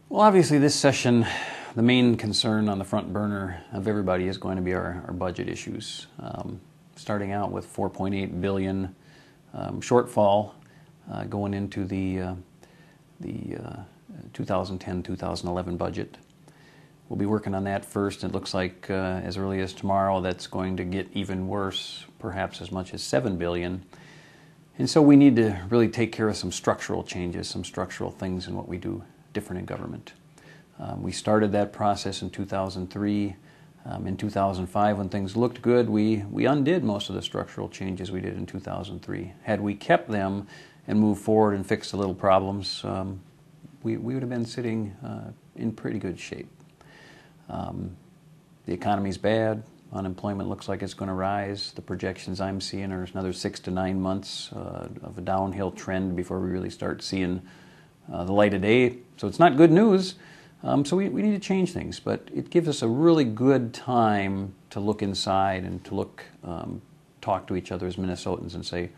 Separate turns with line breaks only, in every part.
Well, obviously this session, the main concern on the front burner of everybody is going to be our budget issues. Starting out with $4.8 billion shortfall going into the 2010-2011 budget. We'll be working on that first. It looks like as early as tomorrow that's going to get even worse, perhaps as much as $7 billion. And so we need to really take care of some structural changes, some structural things in what we do different in government. We started that process in 2003. In 2005, when things looked good, we undid most of the structural changes we did in 2003. Had we kept them and moved forward and fixed the little problems, we would have been sitting in pretty good shape. The economy's bad. Unemployment looks like it's going to rise. The projections I'm seeing are another 6 to 9 months of a downhill trend before we really start seeing the light of day. So it's not good news. So we need to change things, but it gives us a really good time to look inside and to talk to each other as Minnesotans and say,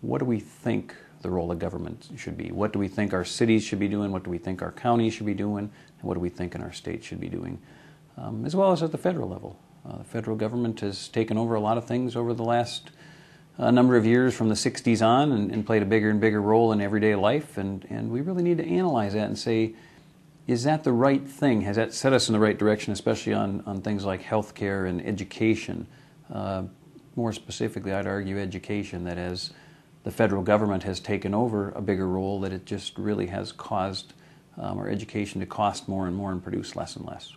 what do we think the role of government should be? What do we think our cities should be doing? What do we think our counties should be doing? And what do we think in our state should be doing? As well as at the federal level. The federal government has taken over a lot of things over the last number of years from the 60s on and played a bigger and bigger role in everyday life, and we really need to analyze that and say, is that the right thing? Has that set us in the right direction, especially on things like health care and education? More specifically, I'd argue education, that as the federal government has taken over a bigger role, that it just really has caused our education to cost more and more and produce less and less.